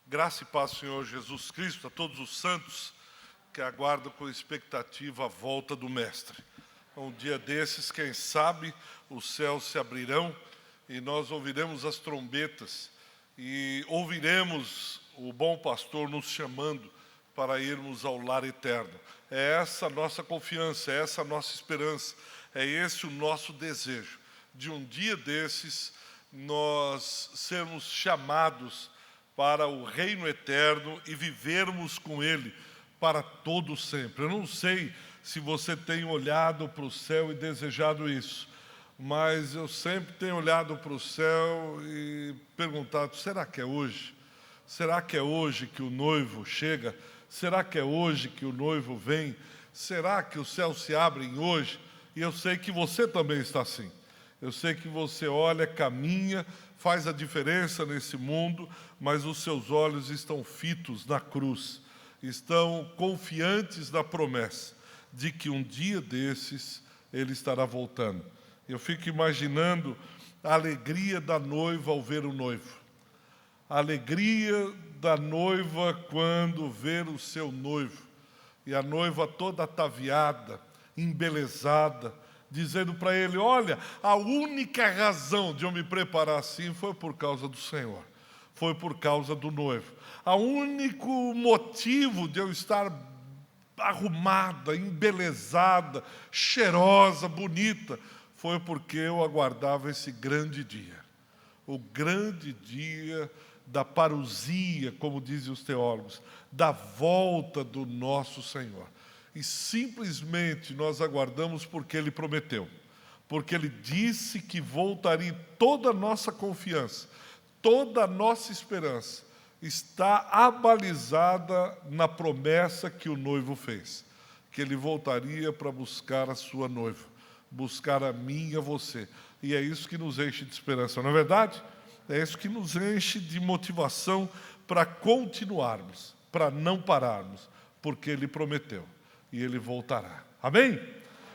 Graça e paz, Senhor Jesus Cristo, a todos os santos que aguardam com expectativa a volta do Mestre. Um dia desses, quem sabe, os céus se abrirão e nós ouviremos as trombetas e ouviremos o bom pastor nos chamando para irmos ao lar eterno. É essa a nossa confiança, é essa a nossa esperança, é esse o nosso desejo, de um dia desses nós sermos chamados para o reino eterno e vivermos com Ele para todo sempre. Eu não sei se você tem olhado para o céu e desejado isso, mas eu sempre tenho olhado para o céu e perguntado, será que é hoje? Será que é hoje que o noivo chega? Será que é hoje que o noivo vem? Será que os céus se abrem hoje? E eu sei que você também está assim. Eu sei que você olha, caminha, faz a diferença nesse mundo, mas os seus olhos estão fitos na cruz, estão confiantes na promessa de que um dia desses Ele estará voltando. Eu fico imaginando a alegria da noiva ao ver o noivo, a alegria da noiva quando ver o seu noivo, e a noiva toda ataviada, embelezada, dizendo para ele, olha, a única razão de eu me preparar assim foi por causa do Senhor, foi por causa do noivo. O único motivo de eu estar arrumada, embelezada, cheirosa, bonita, foi porque eu aguardava esse grande dia. O grande dia da parousia, como dizem os teólogos, da volta do nosso Senhor. E simplesmente nós aguardamos porque Ele prometeu, porque Ele disse que voltaria. Toda a nossa confiança, toda a nossa esperança está abalizada na promessa que o noivo fez, que Ele voltaria para buscar a sua noiva, buscar a mim e a você. E é isso que nos enche de esperança, não é verdade? É isso que nos enche de motivação para continuarmos, para não pararmos, porque Ele prometeu. E Ele voltará. Amém?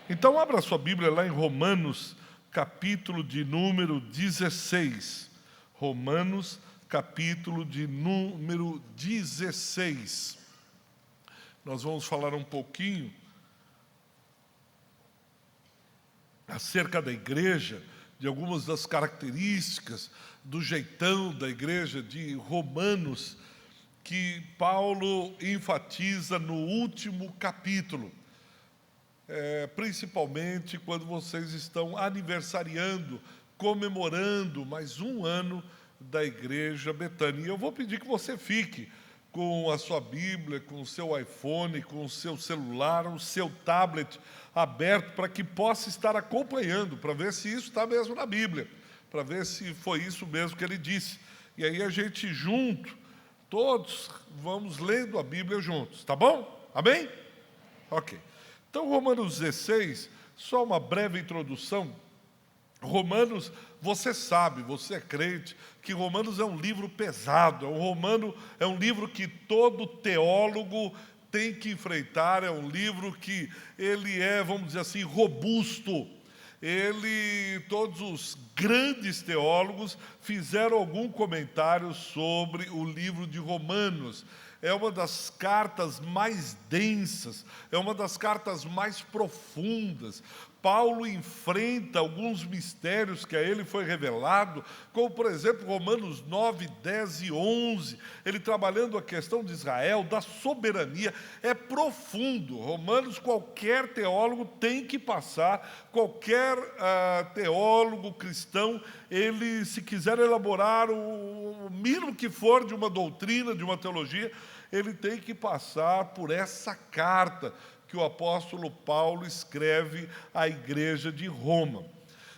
Então, abra sua Bíblia lá em Romanos, capítulo de número 16. Romanos, capítulo de número 16. Nós vamos falar um pouquinho acerca da igreja, de algumas das características, do jeitão da igreja de Romanos, que Paulo enfatiza no último capítulo, principalmente quando vocês estão aniversariando, comemorando mais um ano da Igreja Betânia. E eu vou pedir que você fique com a sua Bíblia, com o seu iPhone, com o seu celular, o seu tablet aberto, para que possa estar acompanhando, para ver se isso está mesmo na Bíblia, para ver se foi isso mesmo que ele disse. E aí a gente junto, todos vamos lendo a Bíblia juntos, tá bom? Amém? Ok. Então, Romanos 16, só uma breve introdução. Romanos, você sabe, você é crente, que Romanos é um livro pesado, é um livro que todo teólogo tem que enfrentar, é um livro que ele é, vamos dizer assim, robusto. Todos os grandes teólogos fizeram algum comentário sobre o livro de Romanos. É uma das cartas mais densas, é uma das cartas mais profundas. Paulo enfrenta alguns mistérios que a ele foi revelado, como, por exemplo, Romanos 9, 10 e 11, ele trabalhando a questão de Israel, da soberania, é profundo. Romanos, qualquer teólogo tem que passar, qualquer teólogo cristão, ele, se quiser elaborar o mínimo que for de uma doutrina, de uma teologia, ele tem que passar por essa carta que o apóstolo Paulo escreve à igreja de Roma.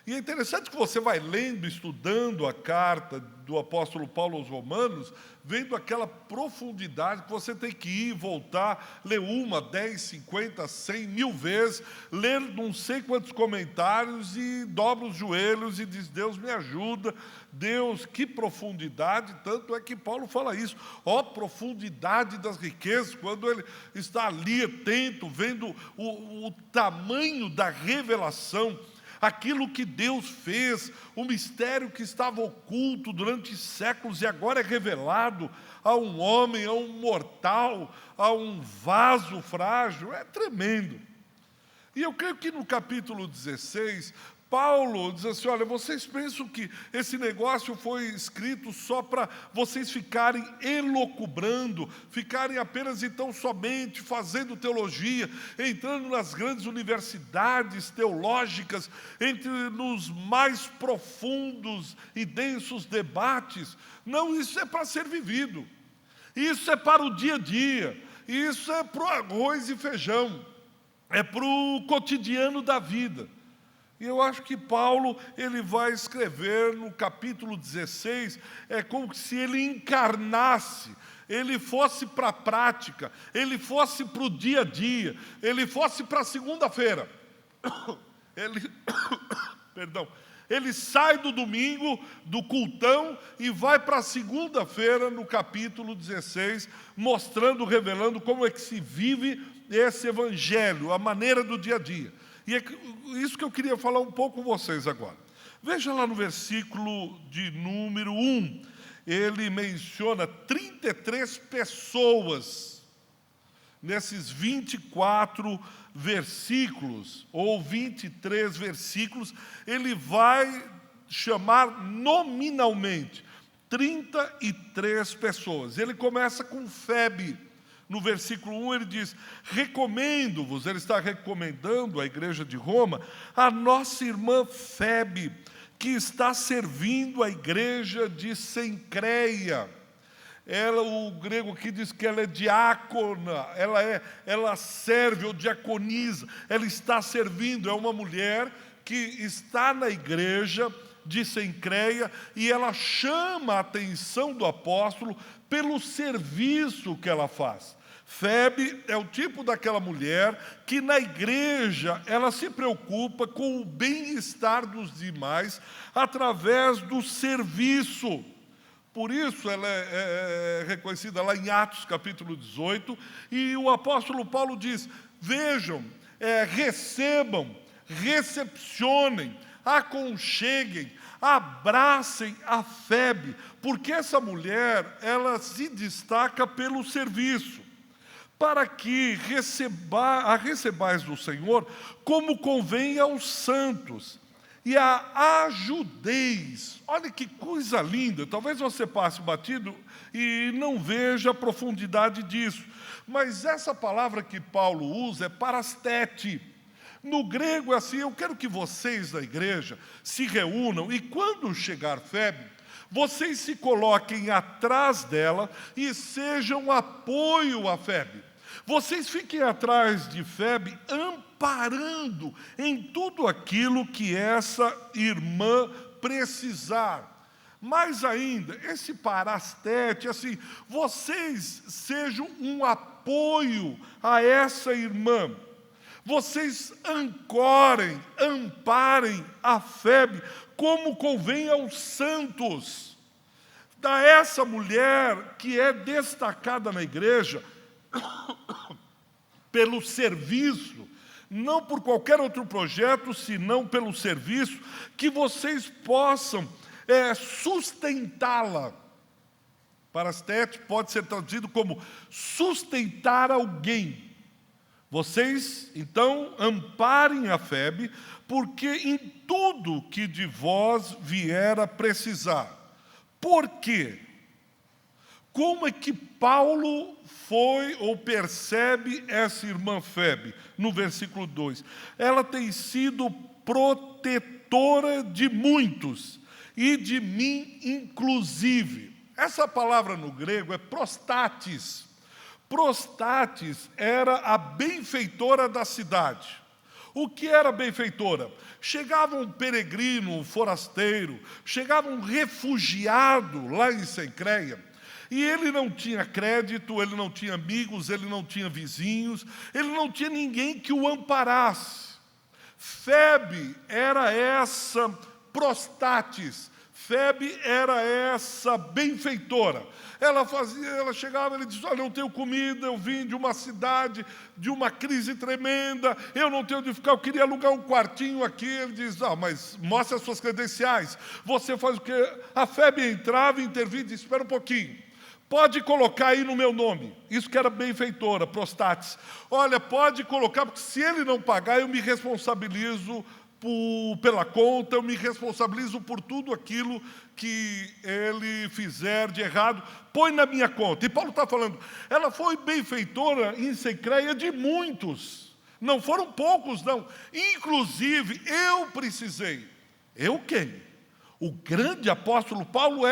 E é interessante que você vai lendo, estudando a carta do apóstolo Paulo aos Romanos, vendo aquela profundidade que você tem que ir, voltar, ler 1, 10, 50, 100, 1000 vezes, ler não sei quantos comentários e dobra os joelhos e diz, Deus me ajuda, Deus, que profundidade, tanto é que Paulo fala isso, profundidade das riquezas, quando ele está ali atento, vendo o tamanho da revelação, aquilo que Deus fez, o mistério que estava oculto durante séculos e agora é revelado a um homem, a um mortal, a um vaso frágil, é tremendo. E eu creio que no capítulo 16, Paulo diz assim, olha, vocês pensam que esse negócio foi escrito só para vocês ficarem elucubrando, ficarem apenas então somente fazendo teologia, entrando nas grandes universidades teológicas, nos mais profundos e densos debates. Não, isso é para ser vivido, isso é para o dia a dia, isso é para o arroz e feijão, é para o cotidiano da vida. E eu acho que Paulo, ele vai escrever no capítulo 16, é como se ele encarnasse, ele fosse para a prática, ele fosse para o dia a dia, ele fosse para a segunda-feira. Ele sai do domingo, do cultão, e vai para a segunda-feira, no capítulo 16, mostrando, revelando como é que se vive esse evangelho, a maneira do dia a dia. E é isso que eu queria falar um pouco com vocês agora. Veja lá no versículo de número 1, ele menciona 33 pessoas, nesses 24 versículos, ou 23 versículos, ele vai chamar nominalmente 33 pessoas. Ele começa com Febe. No versículo 1 ele diz, recomendo-vos, ele está recomendando à igreja de Roma, a nossa irmã Febe, que está servindo a igreja de Cencreia. O grego aqui diz que ela é diácona, ela serve ou diaconiza, ela está servindo, é uma mulher que está na igreja de Cencreia e ela chama a atenção do apóstolo pelo serviço que ela faz. Febe é o tipo daquela mulher que na igreja ela se preocupa com o bem-estar dos demais através do serviço. Por isso ela é reconhecida lá em Atos capítulo 18, e o apóstolo Paulo diz, vejam, recebam, recepcionem, aconcheguem, abracem a Febe, porque essa mulher, ela se destaca pelo serviço, para que a recebais do Senhor como convém aos santos, e a ajudeis. Olha que coisa linda, talvez você passe batido e não veja a profundidade disso, mas essa palavra que Paulo usa é parastete. No grego é assim, eu quero que vocês da igreja se reúnam e quando chegar Febe, vocês se coloquem atrás dela e sejam apoio a Febe. Vocês fiquem atrás de Febe, amparando em tudo aquilo que essa irmã precisar. Mais ainda, esse parastete, assim, vocês sejam um apoio a essa irmã. Vocês ancorem, amparem a Febe, como convém aos santos. Da essa mulher que é destacada na igreja, pelo serviço, não por qualquer outro projeto, senão pelo serviço, que vocês possam sustentá-la. Parastete pode ser traduzido como sustentar alguém. Vocês, então, amparem a Febe, porque em tudo que de vós vier a precisar. Por quê? Como é que Paulo foi ou percebe essa irmã Febe? No versículo 2. Ela tem sido protetora de muitos, e de mim inclusive. Essa palavra no grego é prostatis. Prostatis era a benfeitora da cidade. O que era benfeitora? Chegava um peregrino, um forasteiro, chegava um refugiado lá em Cencreia, e ele não tinha crédito, ele não tinha amigos, ele não tinha vizinhos, ele não tinha ninguém que o amparasse. Febe era essa prostatis. Febe era essa benfeitora. Ela chegava, ele dizia: olha, eu não tenho comida, eu vim de uma cidade, de uma crise tremenda, eu não tenho onde ficar, eu queria alugar um quartinho aqui. Ele diz: mas mostra as suas credenciais. Você faz o quê? A Febe entrava, intervia e disse: espera um pouquinho. Pode colocar aí no meu nome. Isso que era benfeitora, prostátis. Olha, pode colocar, porque se ele não pagar, eu me responsabilizo pela conta, eu me responsabilizo por tudo aquilo que ele fizer de errado, põe na minha conta. E Paulo está falando, ela foi benfeitora em Cencreia de muitos, não foram poucos não, inclusive eu precisei. Eu quem? O grande apóstolo Paulo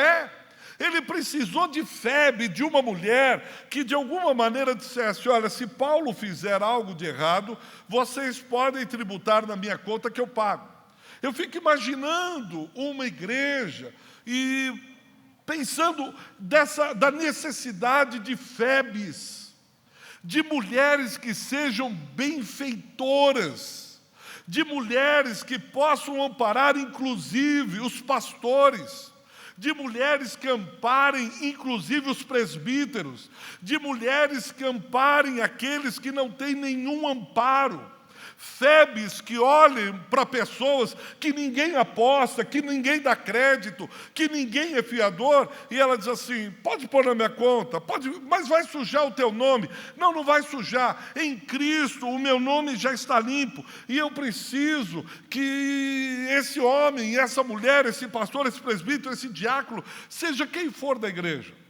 ele precisou de Febe, de uma mulher que de alguma maneira dissesse: olha, se Paulo fizer algo de errado, vocês podem tributar na minha conta que eu pago. Eu fico imaginando uma igreja e pensando da necessidade de Febes, de mulheres que sejam benfeitoras, de mulheres que possam amparar inclusive os pastores, de mulheres que amparem, inclusive, os presbíteros, de mulheres que amparem aqueles que não têm nenhum amparo. Febes que olhem para pessoas que ninguém aposta, que ninguém dá crédito, que ninguém é fiador, e ela diz assim: pode pôr na minha conta, pode, mas vai sujar o teu nome. Não, não vai sujar. Em Cristo o meu nome já está limpo, e eu preciso que esse homem, essa mulher, esse pastor, esse presbítero, esse diácono, seja quem for da igreja.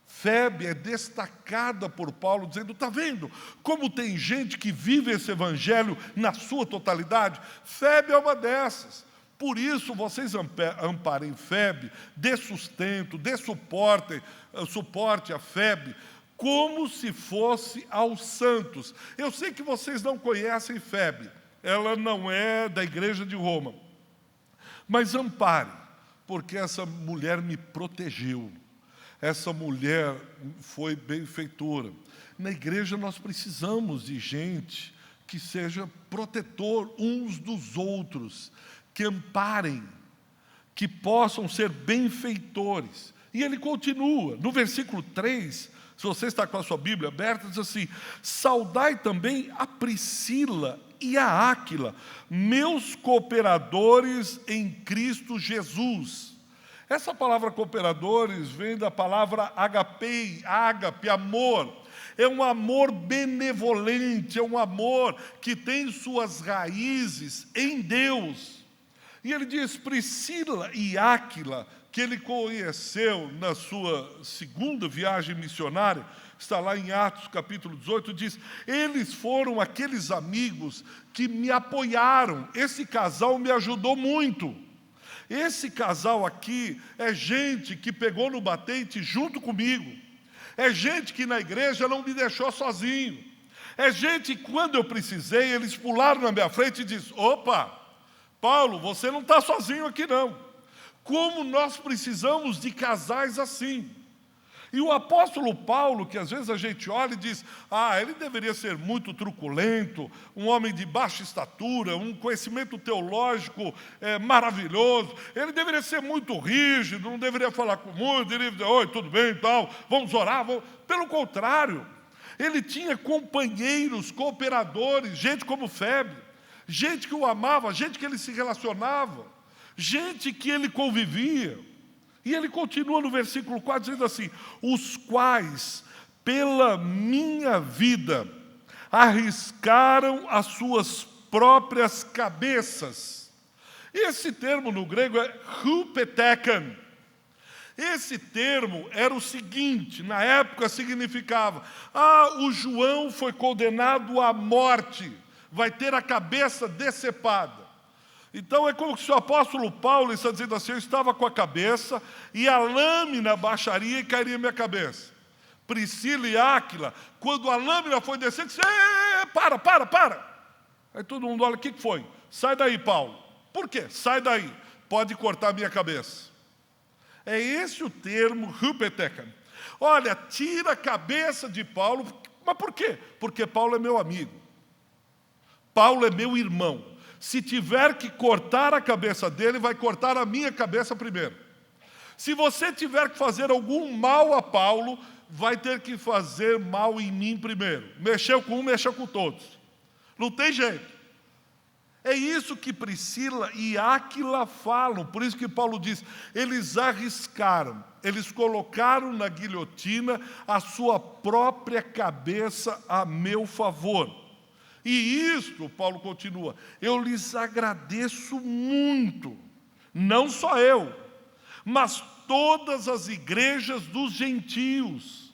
Febe é destacada por Paulo, dizendo: está vendo como tem gente que vive esse evangelho na sua totalidade? Febe é uma dessas. Por isso vocês amparem Febe, dê sustento, dê suporte a Febe, como se fosse aos santos. Eu sei que vocês não conhecem Febe, ela não é da igreja de Roma, mas ampare, porque essa mulher me protegeu. Essa mulher foi benfeitora. Na igreja nós precisamos de gente que seja protetor uns dos outros, que amparem, que possam ser benfeitores. E ele continua, no versículo 3, se você está com a sua Bíblia aberta, diz assim: saudai também a Priscila e a Áquila, meus cooperadores em Cristo Jesus. Essa palavra cooperadores vem da palavra agapei, ágape, amor. É um amor benevolente, é um amor que tem suas raízes em Deus. E ele diz: Priscila e Áquila, que ele conheceu na sua segunda viagem missionária, está lá em Atos capítulo 18, diz: eles foram aqueles amigos que me apoiaram, esse casal me ajudou muito. Esse casal aqui é gente que pegou no batente junto comigo. É gente que na igreja não me deixou sozinho. É gente que, quando eu precisei, eles pularam na minha frente e disseram: opa, Paulo, você não está sozinho aqui não. Como nós precisamos de casais assim. E o apóstolo Paulo, que às vezes a gente olha e diz: ele deveria ser muito truculento, um homem de baixa estatura, um conhecimento teológico maravilhoso, ele deveria ser muito rígido, não deveria falar com muito, deveria dizer: oi, tudo bem e tal, vamos orar. Pelo contrário, ele tinha companheiros, cooperadores, gente como Febe, gente que o amava, gente que ele se relacionava, gente que ele convivia. E ele continua no versículo 4 dizendo assim: os quais pela minha vida arriscaram as suas próprias cabeças. Esse termo no grego é hupetekan. Esse termo era o seguinte, na época significava: o João foi condenado à morte, vai ter a cabeça decepada. Então é como se o apóstolo Paulo está dizendo assim: eu estava com a cabeça e a lâmina baixaria e cairia minha cabeça. Priscila e Áquila, quando a lâmina foi descendo, disse: para. Aí todo mundo olha: o que foi? Sai daí, Paulo. Por quê? Sai daí, pode cortar minha cabeça. É esse o termo hupetekan. Olha, tira a cabeça de Paulo. Mas por quê? Porque Paulo é meu amigo. Paulo é meu irmão. Se tiver que cortar a cabeça dele, vai cortar a minha cabeça primeiro. Se você tiver que fazer algum mal a Paulo, vai ter que fazer mal em mim primeiro. Mexeu com um, mexeu com todos. Não tem jeito. É isso que Priscila e Áquila falam. Por isso que Paulo diz, eles arriscaram, eles colocaram na guilhotina a sua própria cabeça a meu favor. E isto, Paulo continua, eu lhes agradeço muito, não só eu, mas todas as igrejas dos gentios.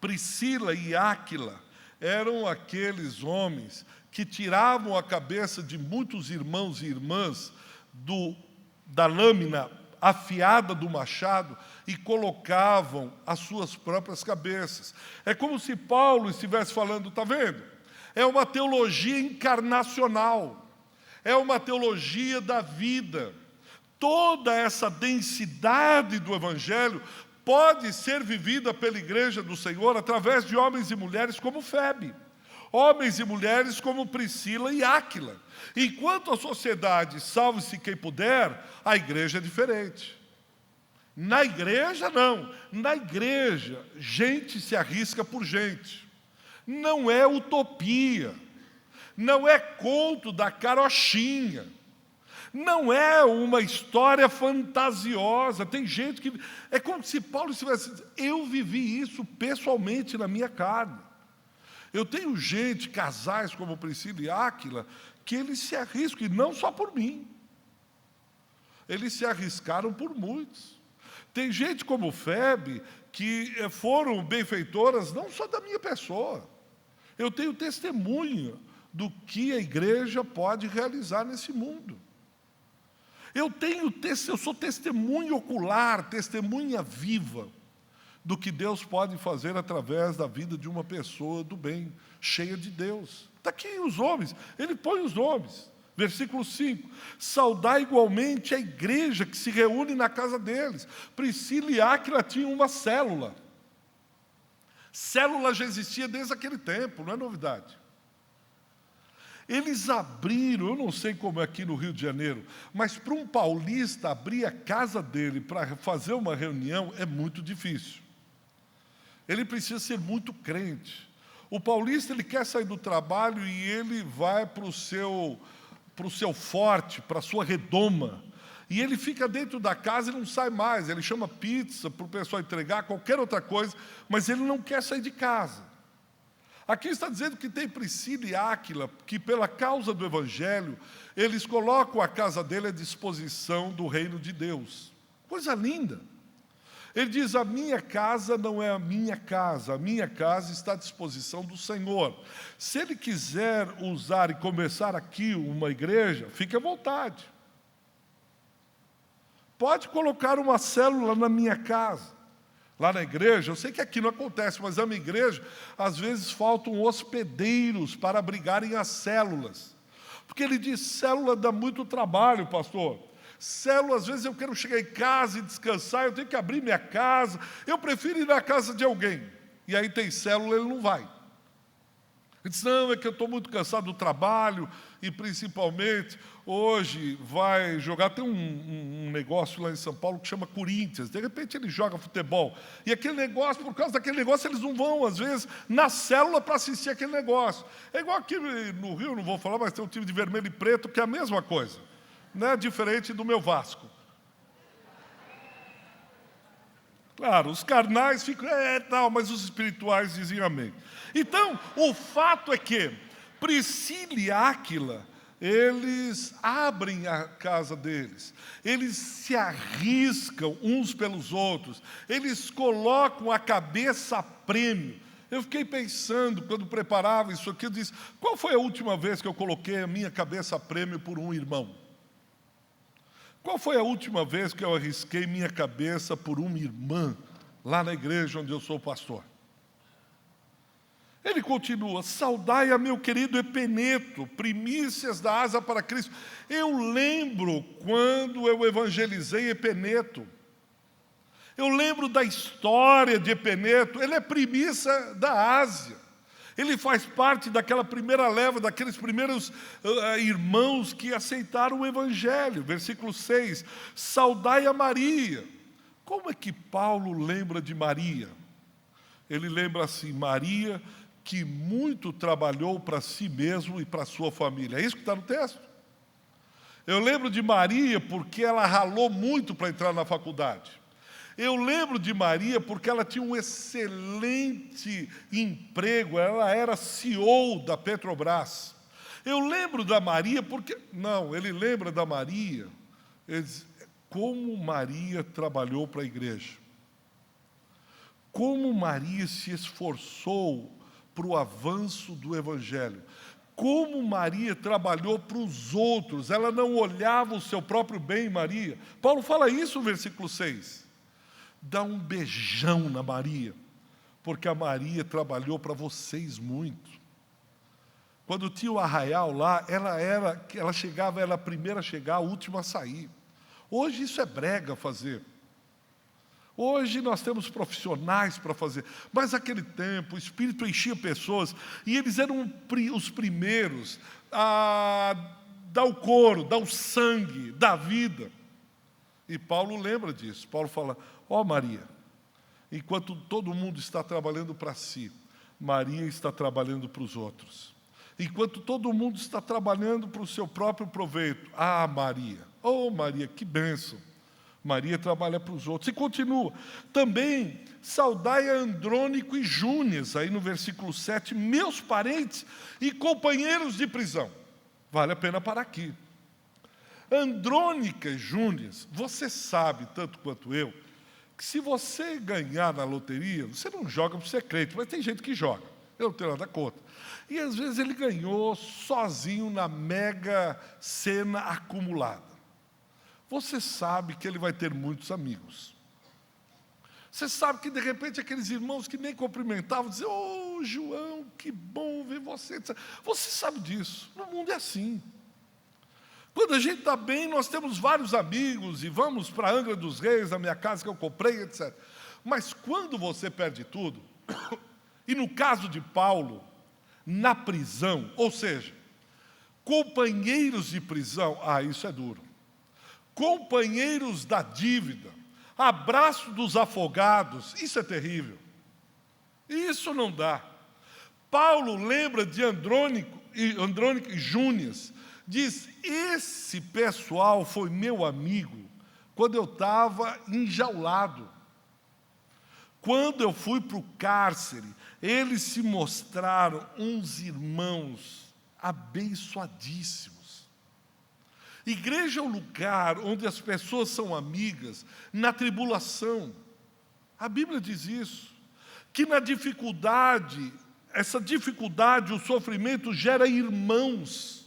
Priscila e Áquila eram aqueles homens que tiravam a cabeça de muitos irmãos e irmãs da lâmina afiada do machado e colocavam as suas próprias cabeças. É como se Paulo estivesse falando, está vendo? É uma teologia encarnacional, é uma teologia da vida. Toda essa densidade do Evangelho pode ser vivida pela Igreja do Senhor através de homens e mulheres como Febe. Homens e mulheres como Priscila e Áquila. Enquanto a sociedade salve-se quem puder, a igreja é diferente. Na igreja, não. Na igreja, gente se arrisca por gente. Não é utopia. Não é conto da carochinha. Não é uma história fantasiosa. Tem gente que... É como se Paulo estivesse dizendo, eu vivi isso pessoalmente na minha carne. Eu tenho gente, casais como Priscila e Áquila, que eles se arriscam, e não só por mim. Eles se arriscaram por muitos. Tem gente como Febe, que foram benfeitoras não só da minha pessoa. Eu tenho testemunho do que a igreja pode realizar nesse mundo. Eu sou testemunho ocular, testemunha viva do que Deus pode fazer através da vida de uma pessoa do bem, cheia de Deus. Está aqui os homens, ele põe os nomes. Versículo 5, saudai igualmente a igreja que se reúne na casa deles. Priscila e Áquila tinham uma célula. Célula já existia desde aquele tempo, não é novidade. Eles abriram, eu não sei como é aqui no Rio de Janeiro, mas para um paulista abrir a casa dele para fazer uma reunião é muito difícil. Ele precisa ser muito crente. O paulista, ele quer sair do trabalho e ele vai para o seu forte, para a sua redoma. E ele fica dentro da casa e não sai mais. Ele chama pizza para o pessoal entregar, qualquer outra coisa, mas ele não quer sair de casa. Aqui está dizendo que tem Priscila e Áquila, que pela causa do Evangelho, eles colocam a casa dele à disposição do reino de Deus. Coisa linda. Ele diz, a minha casa não é a minha casa está à disposição do Senhor. Se ele quiser usar e começar aqui uma igreja, fique à vontade. Pode colocar uma célula na minha casa. Lá na igreja, eu sei que aqui não acontece, mas na minha igreja, às vezes faltam hospedeiros para abrigarem as células. Porque ele diz, célula dá muito trabalho, pastor. Célula, às vezes eu quero chegar em casa e descansar, eu tenho que abrir minha casa, eu prefiro ir na casa de alguém. E aí tem célula, ele não vai. Ele diz, não, é que eu estou muito cansado do trabalho, e principalmente, hoje vai jogar, tem um negócio lá em São Paulo que chama Corinthians, de repente ele joga futebol, e aquele negócio, por causa daquele negócio, eles não vão, às vezes, na célula para assistir aquele negócio. É igual aqui no Rio, não vou falar, mas tem um time de vermelho e preto, que é a mesma coisa. Não é diferente do meu Vasco. Claro, os carnais ficam, tal, mas os espirituais dizem amém. Então, o fato é que Priscila e Áquila, eles abrem a casa deles, eles se arriscam uns pelos outros, eles colocam a cabeça a prêmio. Eu fiquei pensando, quando preparava isso aqui, eu disse, qual foi a última vez que eu coloquei a minha cabeça a prêmio por um irmão? Qual foi a última vez que eu arrisquei minha cabeça por uma irmã, lá na igreja onde eu sou pastor? Ele continua, saudai a meu querido Epeneto, primícias da asa para Cristo. Eu lembro quando eu evangelizei Epeneto. Eu lembro da história de Epeneto, ele é primícia da Ásia. Ele faz parte daquela primeira leva, daqueles primeiros irmãos que aceitaram o Evangelho. Versículo 6, saudai a Maria. Como é que Paulo lembra de Maria? Ele lembra assim, Maria que muito trabalhou para si mesmo e para sua família. É isso que está no texto. Eu lembro de Maria porque ela ralou muito para entrar na faculdade. Eu lembro de Maria porque ela tinha um excelente emprego, ela era CEO da Petrobras. Eu lembro da Maria porque... Não, ele lembra da Maria, como Maria trabalhou para a igreja. Como Maria se esforçou para o avanço do Evangelho. Como Maria trabalhou para os outros, ela não olhava o seu próprio bem, Maria. Paulo fala isso no versículo 6. Dá um beijão na Maria, porque a Maria trabalhou para vocês muito. Quando tinha o arraial lá, ela chegava, era a primeira a chegar, a última a sair. Hoje isso é brega fazer. Hoje nós temos profissionais para fazer, mas naquele tempo o Espírito enchia pessoas e eles eram os primeiros a dar o couro, dar o sangue, dar a vida. E Paulo lembra disso. Paulo fala, ó Maria, enquanto todo mundo está trabalhando para si, Maria está trabalhando para os outros. Enquanto todo mundo está trabalhando para o seu próprio proveito, Maria, oh Maria, que bênção. Maria trabalha para os outros. E continua. Também, saudai a Andrônico e Júnias, aí no versículo 7, meus parentes e companheiros de prisão. Vale a pena parar aqui. Andrônica e Júnias, você sabe, tanto quanto eu, que se você ganhar na loteria, você não joga para ser crente, mas tem gente que joga. Eu não tenho nada contra. E às vezes ele ganhou sozinho na mega sena acumulada. Você sabe que ele vai ter muitos amigos. Você sabe que, de repente, aqueles irmãos que nem cumprimentavam, diziam, ô, João, que bom ver você. Você sabe disso. No mundo é assim. Quando a gente está bem, nós temos vários amigos e vamos para Angra dos Reis, na minha casa que eu comprei, etc. Mas quando você perde tudo, e no caso de Paulo, na prisão, ou seja, companheiros de prisão, isso é duro. Companheiros da dívida, abraço dos afogados, isso é terrível. Isso não dá. Paulo lembra de Andrônico e Júnias, diz, esse pessoal foi meu amigo quando eu estava enjaulado. Quando eu fui para o cárcere, eles se mostraram uns irmãos abençoadíssimos. Igreja é um lugar onde as pessoas são amigas na tribulação. A Bíblia diz isso, que na dificuldade, essa dificuldade, o sofrimento gera irmãos.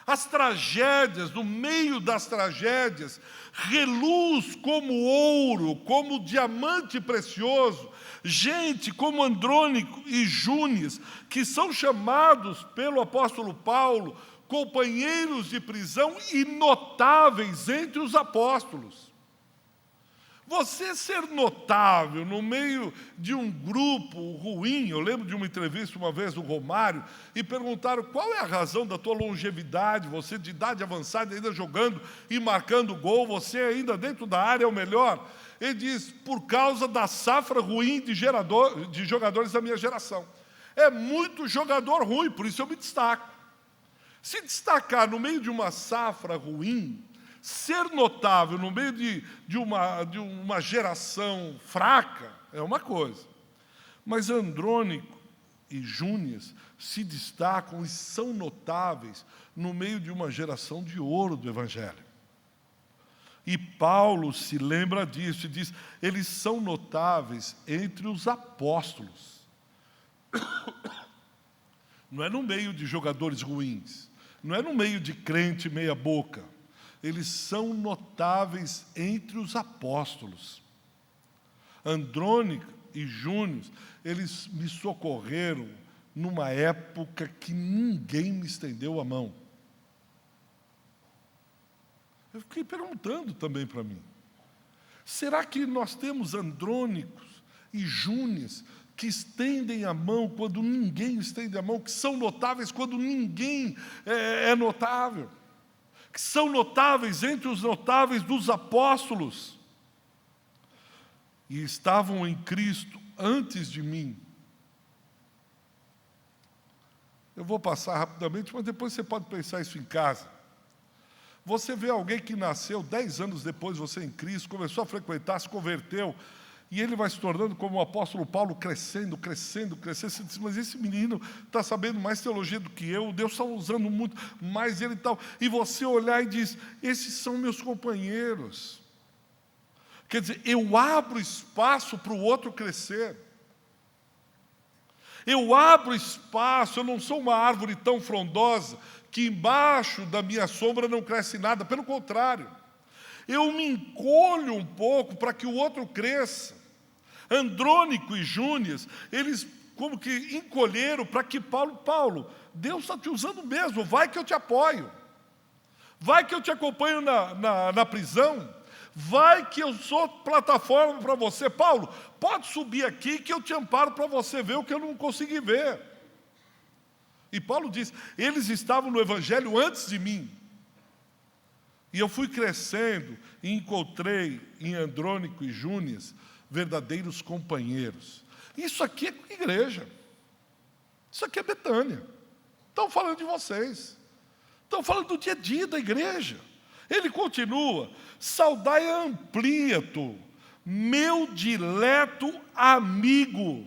As tragédias, no meio das tragédias, reluz como ouro, como diamante precioso, gente como Andrônico e Júnias, que são chamados pelo apóstolo Paulo, companheiros de prisão e notáveis entre os apóstolos. Você ser notável no meio de um grupo ruim, eu lembro de uma entrevista uma vez do Romário, e perguntaram qual é a razão da tua longevidade, você de idade avançada ainda jogando e marcando gol, você ainda dentro da área é o melhor. Ele diz, por causa da safra ruim de jogadores da minha geração. É muito jogador ruim, por isso eu me destaco. Se destacar no meio de uma safra ruim, ser notável no meio de uma geração fraca é uma coisa. Mas Andrônico e Júnias se destacam e são notáveis no meio de uma geração de ouro do Evangelho. E Paulo se lembra disso e diz, eles são notáveis entre os apóstolos. Não é no meio de jogadores ruins, não é no meio de crente meia boca. Eles são notáveis entre os apóstolos. Andrônico e Júnior, eles me socorreram numa época que ninguém me estendeu a mão. Eu fiquei perguntando também para mim, será que nós temos Andrônicos e Júnior que estendem a mão quando ninguém estende a mão, que são notáveis quando ninguém é notável, que são notáveis entre os notáveis dos apóstolos, e estavam em Cristo antes de mim. Eu vou passar rapidamente, mas depois você pode pensar isso em casa. Você vê alguém que nasceu 10 anos depois de você em Cristo, começou a frequentar, se converteu, e ele vai se tornando como o apóstolo Paulo, crescendo. Você diz, mas esse menino está sabendo mais teologia do que eu, Deus está usando muito mais ele e tal. E você olhar e diz, esses são meus companheiros. Quer dizer, eu abro espaço para o outro crescer. Eu abro espaço, eu não sou uma árvore tão frondosa que embaixo da minha sombra não cresce nada, pelo contrário. Eu me encolho um pouco para que o outro cresça. Andrônico e Júnias, eles como que encolheram para que Paulo, Deus está te usando mesmo, vai que eu te apoio, vai que eu te acompanho na prisão, vai que eu sou plataforma para você. Paulo, pode subir aqui que eu te amparo para você ver o que eu não consegui ver. E Paulo diz, eles estavam no Evangelho antes de mim. E eu fui crescendo e encontrei em Andrônico e Júnias verdadeiros companheiros. Isso aqui é igreja. Isso aqui é Betânia. Estão falando de vocês. Estão falando do dia a dia da igreja. Ele continua, saudai Amplíato, meu dileto amigo.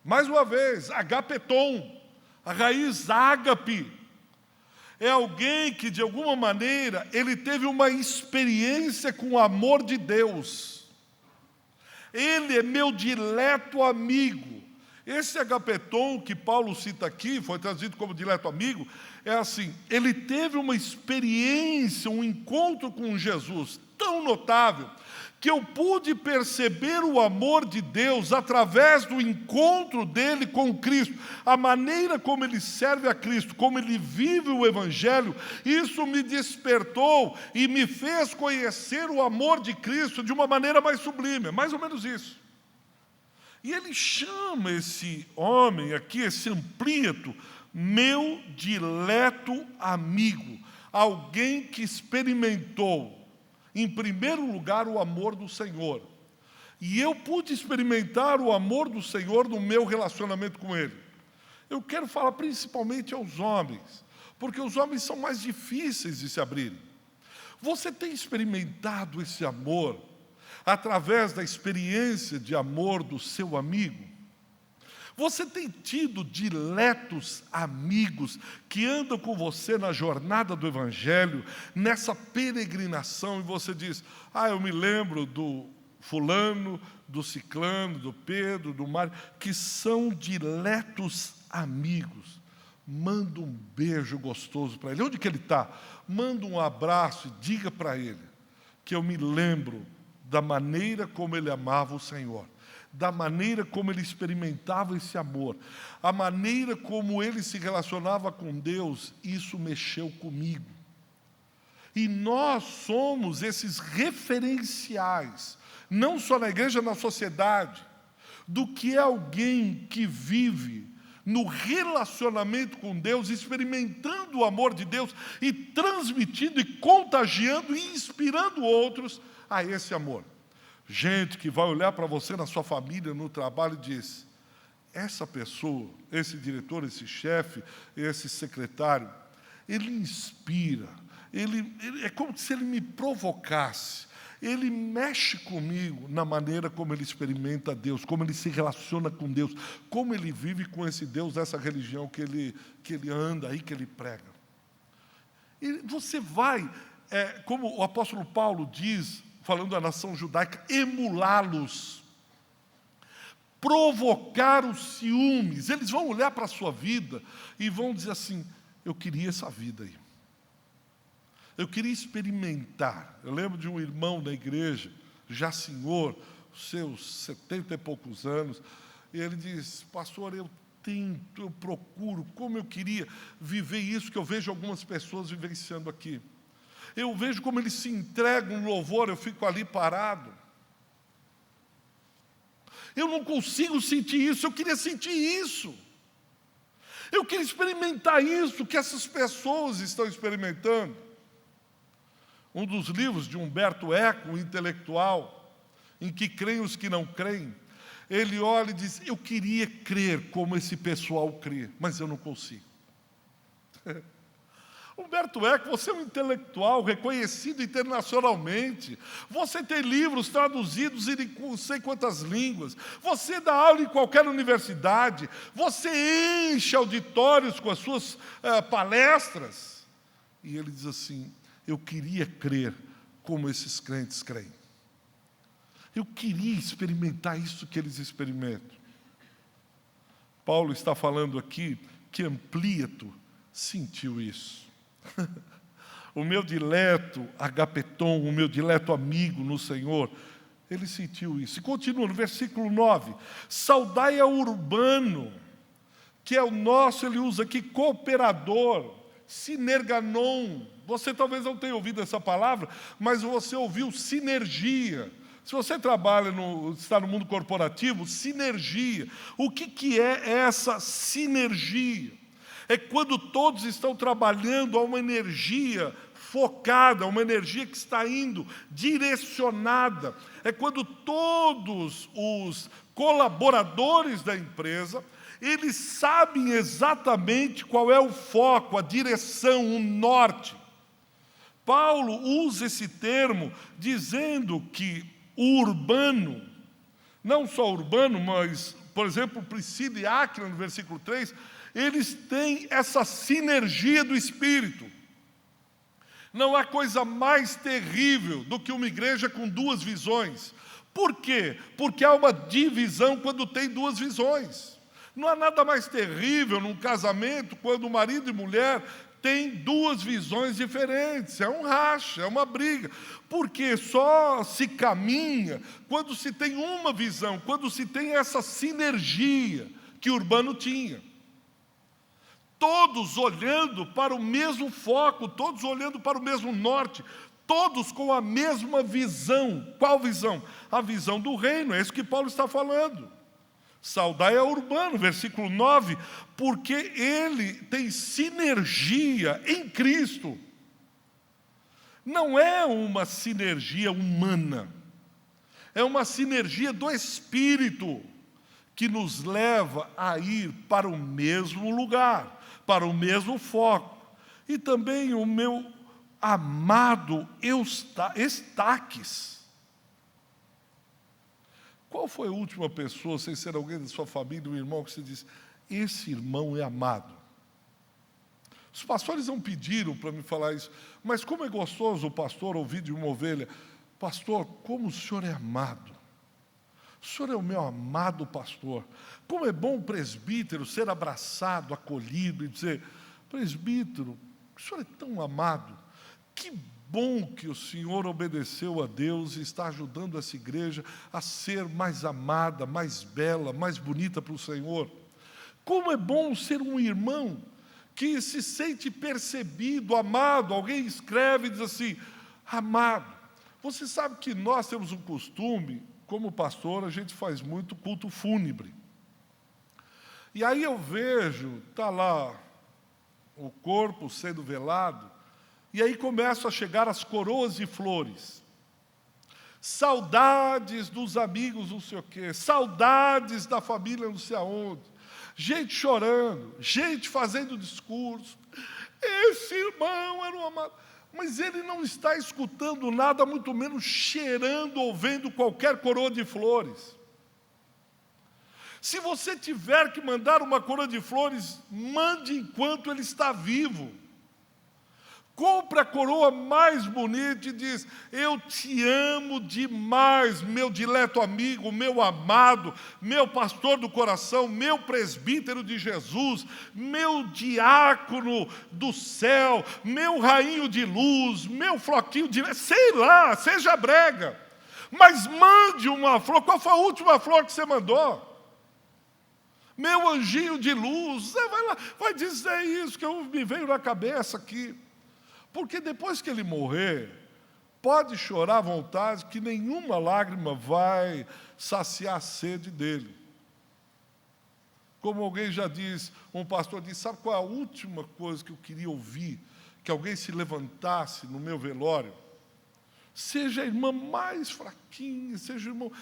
Mais uma vez, agapeton, a raiz ágape. É alguém que, de alguma maneira, ele teve uma experiência com o amor de Deus. Ele é meu dileto amigo. Esse agapeton que Paulo cita aqui, foi traduzido como dileto amigo, é assim, ele teve uma experiência, um encontro com Jesus tão notável, que eu pude perceber o amor de Deus através do encontro dele com Cristo, a maneira como ele serve a Cristo, como ele vive o Evangelho. Isso me despertou e me fez conhecer o amor de Cristo de uma maneira mais sublime, mais ou menos isso. E ele chama esse homem aqui, esse Amplíato, meu dileto amigo, alguém que experimentou, em primeiro lugar, o amor do Senhor. E eu pude experimentar o amor do Senhor no meu relacionamento com Ele. Eu quero falar principalmente aos homens, porque os homens são mais difíceis de se abrirem. Você tem experimentado esse amor através da experiência de amor do seu amigo? Você tem tido diletos amigos que andam com você na jornada do Evangelho, nessa peregrinação, e você diz, eu me lembro do fulano, do ciclano, do Pedro, do Mário, que são diletos amigos. Manda um beijo gostoso para ele. Onde que ele está? Manda um abraço e diga para ele que eu me lembro da maneira como ele amava o Senhor, da maneira como ele experimentava esse amor, a maneira como ele se relacionava com Deus. Isso mexeu comigo. E nós somos esses referenciais, não só na igreja, na sociedade, do que é alguém que vive no relacionamento com Deus, experimentando o amor de Deus e transmitindo e contagiando e inspirando outros a esse amor. Gente que vai olhar para você na sua família, no trabalho e diz, essa pessoa, esse diretor, esse chefe, esse secretário, ele inspira, ele é como se ele me provocasse, ele mexe comigo na maneira como ele experimenta Deus, como ele se relaciona com Deus, como ele vive com esse Deus dessa religião que ele anda aí, que ele prega. E você vai, como o apóstolo Paulo diz, falando da nação judaica, emulá-los, provocar os ciúmes. Eles vão olhar para a sua vida e vão dizer assim, eu queria essa vida aí. Eu queria experimentar. Eu lembro de um irmão da igreja, já senhor, seus 70 e poucos anos, e ele diz, pastor, eu tento, eu procuro, como eu queria viver isso que eu vejo algumas pessoas vivenciando aqui. Eu vejo como eles se entregam no louvor, eu fico ali parado. Eu não consigo sentir isso, eu queria sentir isso. Eu queria experimentar isso que essas pessoas estão experimentando. Um dos livros de Humberto Eco, um intelectual, em que creem os que não creem, ele olha e diz, eu queria crer como esse pessoal crê, mas eu não consigo. Humberto Eco, você é um intelectual reconhecido internacionalmente. Você tem livros traduzidos em não sei quantas línguas. Você dá aula em qualquer universidade. Você enche auditórios com as suas palestras. E ele diz assim, eu queria crer como esses crentes creem. Eu queria experimentar isso que eles experimentam. Paulo está falando aqui que Amplíato sentiu isso. O meu dileto agapeton, o meu dileto amigo no Senhor, ele sentiu isso. E continua no versículo 9. Saudai a Urbano, que é o nosso, ele usa aqui, cooperador, sinerganon. Você talvez não tenha ouvido essa palavra, mas você ouviu sinergia. Se você trabalha, está no mundo corporativo, sinergia. O que é essa sinergia? É quando todos estão trabalhando a uma energia focada, uma energia que está indo direcionada. É quando todos os colaboradores da empresa, eles sabem exatamente qual é o foco, a direção, o norte. Paulo usa esse termo dizendo que o urbano, não só urbano, mas, por exemplo, Priscila e Áquila, no versículo 3, eles têm essa sinergia do Espírito. Não há coisa mais terrível do que uma igreja com duas visões. Por quê? Porque há uma divisão quando tem duas visões. Não há nada mais terrível num casamento quando marido e mulher têm duas visões diferentes. É um racha, é uma briga. Porque só se caminha quando se tem uma visão, quando se tem essa sinergia que Urbano tinha. Todos olhando para o mesmo foco, todos olhando para o mesmo norte, todos com a mesma visão. Qual visão? A visão do reino, é isso que Paulo está falando. Saudai a Urbano, versículo 9, porque ele tem sinergia em Cristo. Não é uma sinergia humana, é uma sinergia do Espírito, que nos leva a ir para o mesmo lugar, para o mesmo foco. E também o meu amado Estaques. Qual foi a última pessoa, sem ser alguém da sua família, um irmão, que você disse, esse irmão é amado? Os pastores não pediram para me falar isso, mas como é gostoso o pastor ouvir de uma ovelha, pastor, como o senhor é amado. O senhor é o meu amado pastor. Como é bom o presbítero ser abraçado, acolhido e dizer, presbítero, o senhor é tão amado. Que bom que o senhor obedeceu a Deus e está ajudando essa igreja a ser mais amada, mais bela, mais bonita para o Senhor. Como é bom ser um irmão que se sente percebido, amado. Alguém escreve e diz assim, amado. Você sabe que nós temos um costume, como pastor, a gente faz muito culto fúnebre. E aí eu vejo, está lá o corpo sendo velado, e aí começam a chegar as coroas de flores. Saudades dos amigos não sei o quê, saudades da família não sei aonde. Gente chorando, gente fazendo discurso. Esse irmão era um amado. Mas ele não está escutando nada, muito menos cheirando ou vendo qualquer coroa de flores. Se você tiver que mandar uma coroa de flores, mande enquanto ele está vivo. Compre a coroa mais bonita e diz, eu te amo demais, meu dileto amigo, meu amado, meu pastor do coração, meu presbítero de Jesus, meu diácono do céu, meu rainho de luz, meu floquinho de... sei lá, seja brega, mas mande uma flor. Qual foi a última flor que você mandou? Meu anjinho de luz. Você vai lá, vai dizer isso que me veio na cabeça aqui. Porque depois que ele morrer, pode chorar à vontade, que nenhuma lágrima vai saciar a sede dele. Como alguém já disse, um pastor disse, sabe qual é a última coisa que eu queria ouvir? Que alguém se levantasse no meu velório, seja a irmã mais fraquinha, seja o irmão,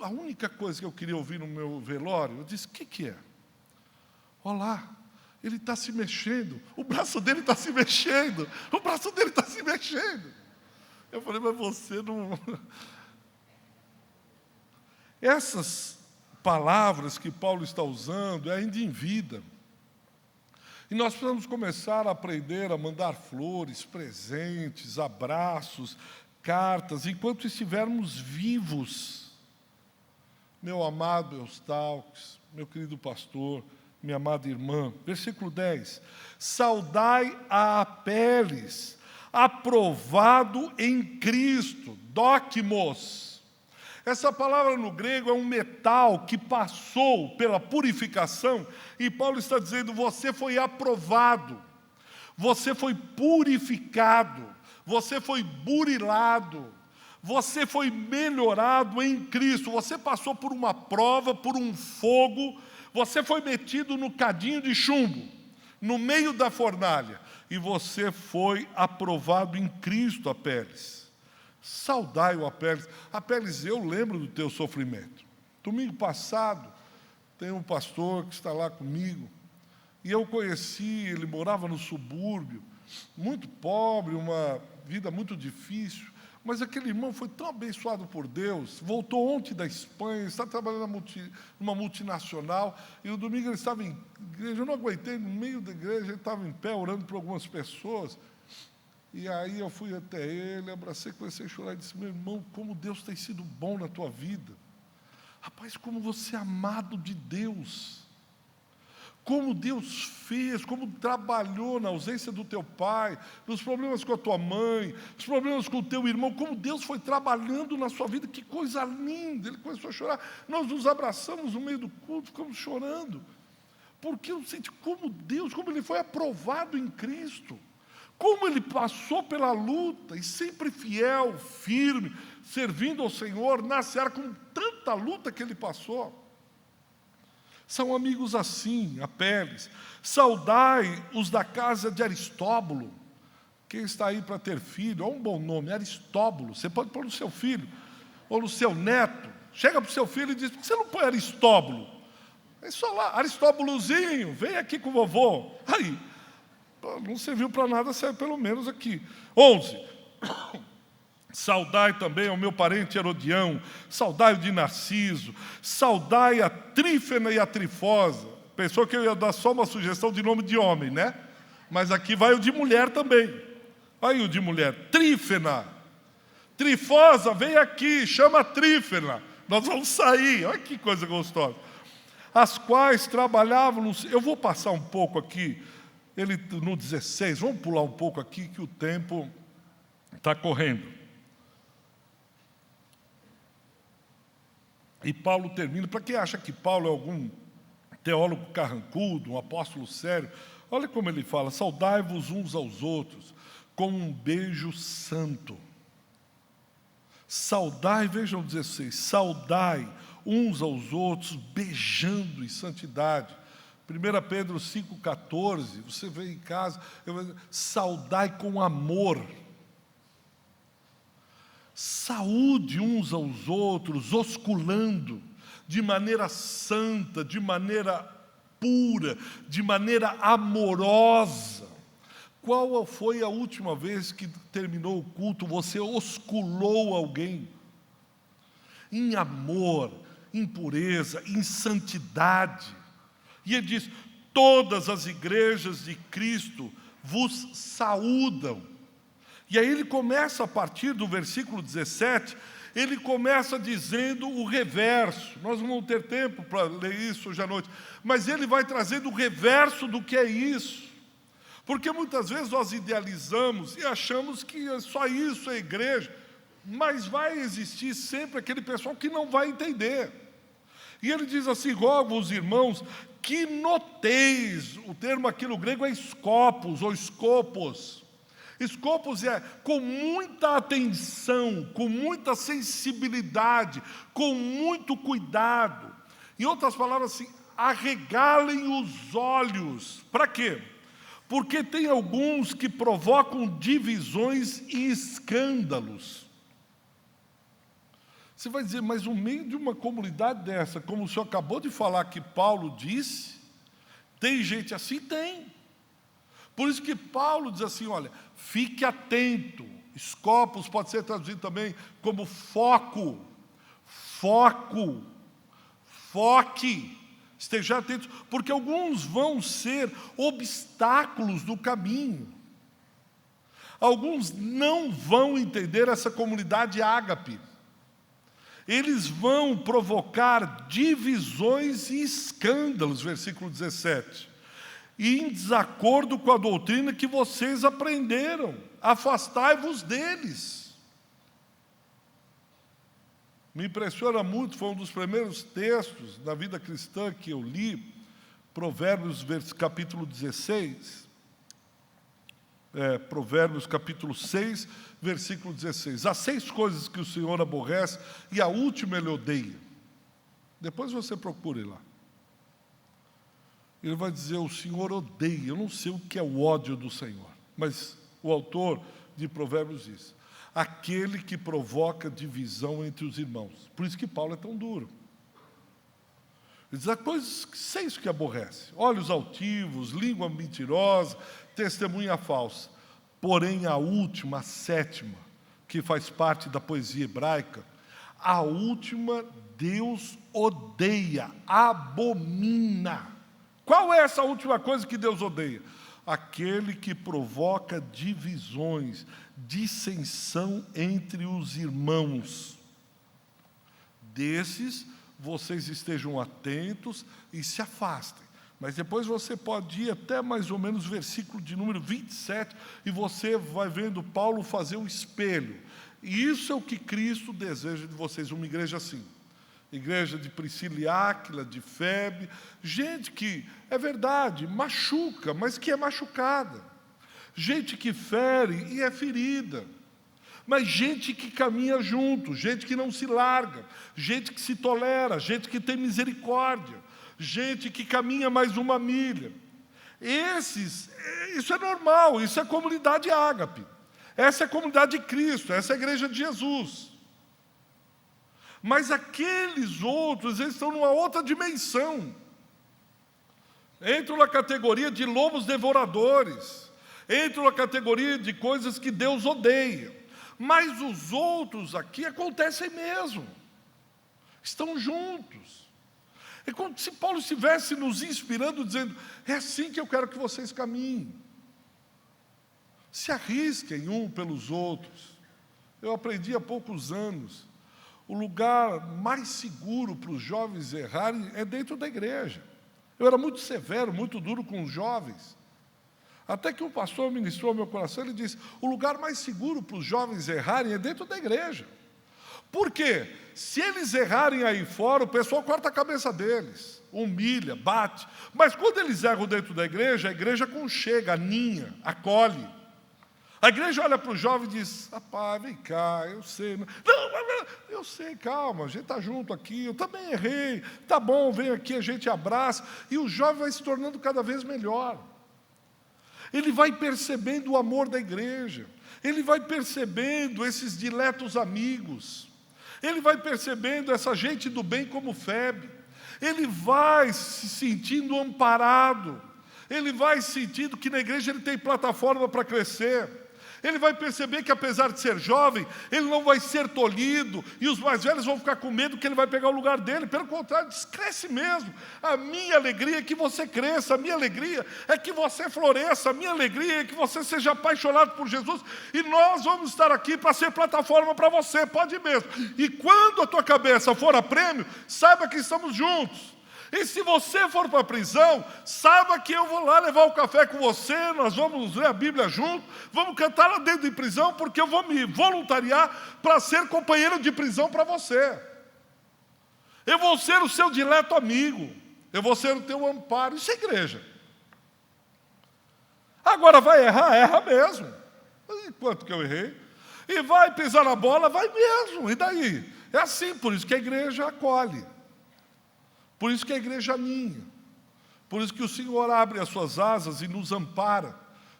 a única coisa que eu queria ouvir no meu velório, eu disse, o que é? Olha lá, ele está se mexendo, o braço dele está se mexendo, o braço dele está se mexendo. Eu falei, mas você não... Essas palavras que Paulo está usando é ainda em vida. E nós precisamos começar a aprender a mandar flores, presentes, abraços, cartas, enquanto estivermos vivos. Meu amado Eustáquio, meu querido pastor, minha amada irmã, versículo 10. Saudai a Apéles, aprovado em Cristo, dokimos. Essa palavra no grego é um metal que passou pela purificação, e Paulo está dizendo, você foi aprovado, você foi purificado, você foi burilado, você foi melhorado em Cristo, você passou por uma prova, por um fogo, você foi metido no cadinho de chumbo, no meio da fornalha, e você foi aprovado em Cristo, Apéles. Saudai o Apéles. Apéles, eu lembro do teu sofrimento. Domingo passado, tem um pastor que está lá comigo, e eu conheci, ele morava no subúrbio, muito pobre, uma vida muito difícil, mas aquele irmão foi tão abençoado por Deus, voltou ontem da Espanha, está trabalhando numa multinacional, e no domingo ele estava em igreja, eu não aguentei, no meio da igreja, ele estava em pé orando por algumas pessoas, e aí eu fui até ele, abracei, comecei a chorar e disse, meu irmão, como Deus tem sido bom na tua vida. Rapaz, como você é amado de Deus. Como Deus fez, como trabalhou na ausência do teu pai, nos problemas com a tua mãe, nos problemas com o teu irmão, como Deus foi trabalhando na sua vida, que coisa linda. Ele começou a chorar, nós nos abraçamos no meio do culto, ficamos chorando. Porque eu senti como Deus, como ele foi aprovado em Cristo. Como ele passou pela luta, e sempre fiel, firme, servindo ao Senhor, na seara, com tanta luta que ele passou. São amigos assim, Apéles. Saudai os da casa de Aristóbulo. Quem está aí para ter filho, é um bom nome, Aristóbulo. Você pode pôr no seu filho, ou no seu neto. Chega para o seu filho e diz, por que você não põe Aristóbulo? É só lá, Aristóbulozinho, vem aqui com o vovô. Aí, não serviu para nada, serve pelo menos aqui. 11. Saudai também ao meu parente Herodião, saudai o de Narciso, saudai a Trífena e a Trifosa. Pensou que eu ia dar só uma sugestão de nome de homem, né? Mas aqui vai o de mulher também. Aí o de mulher, Trífena. Trifosa, vem aqui, chama a Trífena. Nós vamos sair, olha que coisa gostosa. As quais trabalhavam, eu vou passar um pouco aqui, ele no 16, vamos pular um pouco aqui que o tempo está correndo. E Paulo termina, para quem acha que Paulo é algum teólogo carrancudo, um apóstolo sério, olha como ele fala, saudai-vos uns aos outros, com um beijo santo. Saudai, vejam 16, saudai uns aos outros, beijando em santidade. 1 Pedro 5,14, você vê em casa, saudai com amor. Saúde uns aos outros, osculando, de maneira santa, de maneira pura, de maneira amorosa. Qual foi a última vez que terminou o culto, você osculou alguém? Em amor, em pureza, em santidade. E ele diz, todas as igrejas de Cristo vos saúdam. E aí ele começa, a partir do versículo 17, ele começa dizendo o reverso. Nós não vamos ter tempo para ler isso hoje à noite, mas ele vai trazendo o reverso do que é isso. Porque muitas vezes nós idealizamos e achamos que só isso é igreja, mas vai existir sempre aquele pessoal que não vai entender. E ele diz assim, rogo os irmãos que noteis, o termo aqui no grego é escopos ou escopos. Scopus é com muita atenção, com muita sensibilidade, com muito cuidado. Em outras palavras, assim, arregalem os olhos. Para quê? Porque tem alguns que provocam divisões e escândalos. Você vai dizer, mas no meio de uma comunidade dessa, como o senhor acabou de falar que Paulo disse, tem gente assim? Tem. Por isso que Paulo diz assim, olha, fique atento. Scopus pode ser traduzido também como foco. Foco. Foque. Esteja atento, porque alguns vão ser obstáculos no caminho. Alguns não vão entender essa comunidade ágape. Eles vão provocar divisões e escândalos, versículo 17. E em desacordo com a doutrina que vocês aprenderam, afastai-vos deles. Me impressiona muito, foi um dos primeiros textos da vida cristã que eu li, Provérbios capítulo 16, Provérbios capítulo 6, versículo 16. Há 6 coisas que o Senhor aborrece e a última Ele odeia. Depois você procure lá. Ele vai dizer, o Senhor odeia. Eu não sei o que é o ódio do Senhor, mas o autor de Provérbios diz, aquele que provoca divisão entre os irmãos. Por isso que Paulo é tão duro. Ele diz, há coisas, 6 que aborrece. Olhos altivos, língua mentirosa, testemunha falsa. Porém, a última, a 7ª, que faz parte da poesia hebraica, a última Deus odeia, abomina. Qual é essa última coisa que Deus odeia? Aquele que provoca divisões, dissensão entre os irmãos. Desses, vocês estejam atentos e se afastem. Mas depois você pode ir até mais ou menos o versículo de número 27, e você vai vendo Paulo fazer um espelho. E isso é o que Cristo deseja de vocês, uma igreja assim. Igreja de Priscila e Áquila, de Febe, gente que, é verdade, machuca, mas que é machucada. Gente que fere e é ferida. Mas gente que caminha junto, gente que não se larga, gente que se tolera, gente que tem misericórdia, gente que caminha mais uma milha. Isso é normal, isso é a comunidade ágape. Essa é a comunidade de Cristo, essa é a igreja de Jesus. Mas aqueles outros, eles estão numa outra dimensão. Entram na categoria de lobos devoradores. Entram na categoria de coisas que Deus odeia. Mas os outros aqui acontecem mesmo. Estão juntos. É como se Paulo estivesse nos inspirando, dizendo, é assim que eu quero que vocês caminhem. Se arrisquem um pelos outros. Eu aprendi há poucos anos. O lugar mais seguro para os jovens errarem é dentro da igreja. Eu era muito severo, muito duro com os jovens. Até que um pastor ministrou ao meu coração, ele disse, o lugar mais seguro para os jovens errarem é dentro da igreja. Por quê? Se eles errarem aí fora, o pessoal corta a cabeça deles, humilha, bate. Mas quando eles erram dentro da igreja, a igreja aconchega, aninha, acolhe. A igreja olha para o jovem e diz, rapaz, vem cá, eu sei. Não, eu sei, calma, a gente está junto aqui, eu também errei, tá bom, vem aqui, a gente abraça. E o jovem vai se tornando cada vez melhor. Ele vai percebendo o amor da igreja, ele vai percebendo esses diletos amigos, ele vai percebendo essa gente do bem como Febe, ele vai se sentindo amparado, ele vai sentindo que na igreja ele tem plataforma para crescer. Ele vai perceber que, apesar de ser jovem, ele não vai ser tolhido, e os mais velhos vão ficar com medo que ele vai pegar o lugar dele. Pelo contrário, cresce mesmo. A minha alegria é que você cresça, a minha alegria é que você floresça, a minha alegria é que você seja apaixonado por Jesus, e nós vamos estar aqui para ser plataforma para você, pode mesmo. E quando a tua cabeça for a prêmio, saiba que estamos juntos. E se você for para a prisão, saiba que eu vou lá levar o café com você, nós vamos ler a Bíblia junto, vamos cantar lá dentro de prisão, porque eu vou me voluntariar para ser companheiro de prisão para você. Eu vou ser o seu dileto amigo, eu vou ser o teu amparo. Isso é igreja. Agora vai errar, erra mesmo. quanto que eu errei. E vai pisar na bola, vai mesmo, e daí? É assim, por isso que a igreja acolhe. Por isso que a igreja aninha. Por isso que o Senhor abre as suas asas e nos ampara.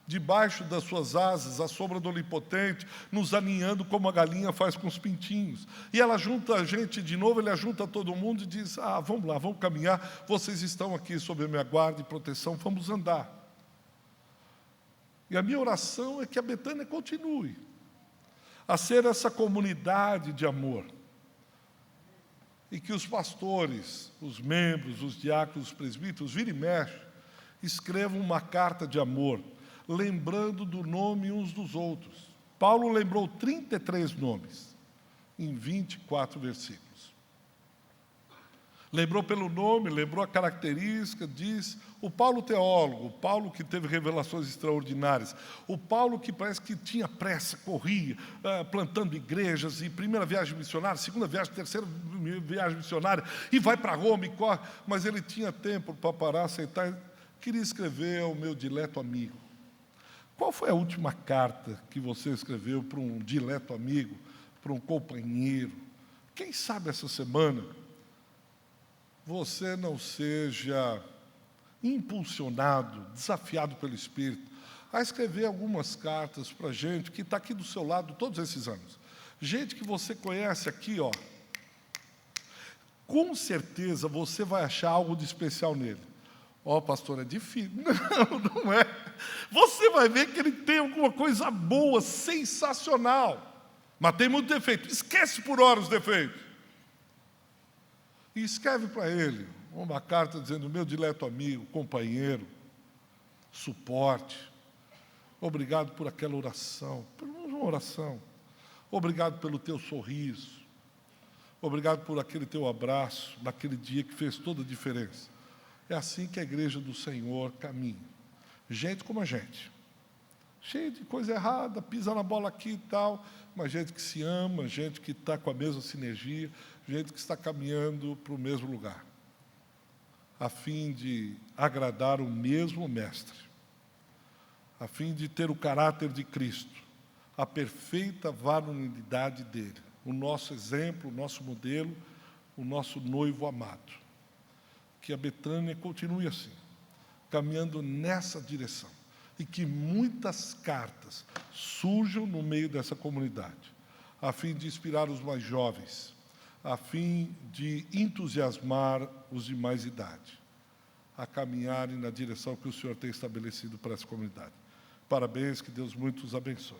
Debaixo das suas asas, à sombra do Onipotente, nos aninhando como a galinha faz com os pintinhos. E ela junta a gente de novo, ele ajunta todo mundo e diz, vamos lá, vamos caminhar, vocês estão aqui sob a minha guarda e proteção, vamos andar. E a minha oração é que a Betânia continue a ser essa comunidade de amor. E que os pastores, os membros, os diáconos, os presbíteros, vira e mexe, escrevam uma carta de amor, lembrando do nome uns dos outros. Paulo lembrou 33 nomes, em 24 versículos. Lembrou pelo nome, lembrou a característica, diz o Paulo teólogo, o Paulo que teve revelações extraordinárias, o Paulo que parece que tinha pressa, corria, plantando igrejas, e primeira viagem missionária, segunda viagem, terceira viagem missionária, e vai para Roma e corre, mas ele tinha tempo para parar, aceitar, queria escrever ao meu dileto amigo. Qual foi a última carta que você escreveu para um dileto amigo, para um companheiro? Quem sabe essa semana você não seja impulsionado, desafiado pelo Espírito, a escrever algumas cartas para gente que está aqui do seu lado todos esses anos. Gente que você conhece aqui, com certeza você vai achar algo de especial nele. Pastor, é difícil. Não é. Você vai ver que ele tem alguma coisa boa, sensacional, mas tem muito defeito. Esquece por hora os defeitos. E escreve para ele uma carta dizendo, meu dileto amigo, companheiro, suporte, obrigado por aquela oração, por uma oração, obrigado pelo teu sorriso, obrigado por aquele teu abraço, naquele dia que fez toda a diferença. É assim que a igreja do Senhor caminha. Gente como a gente, cheia de coisa errada, pisa na bola aqui e tal, mas gente que se ama, gente que está com a mesma sinergia, gente que está caminhando para o mesmo lugar, a fim de agradar o mesmo Mestre, a fim de ter o caráter de Cristo, a perfeita varonilidade dele, o nosso exemplo, o nosso modelo, o nosso noivo amado. Que a Betânia continue assim, caminhando nessa direção, e que muitas cartas surjam no meio dessa comunidade, a fim de inspirar os mais jovens, a fim de entusiasmar os de mais idade, a caminharem na direção que o Senhor tem estabelecido para essa comunidade. Parabéns, que Deus muito os abençoe.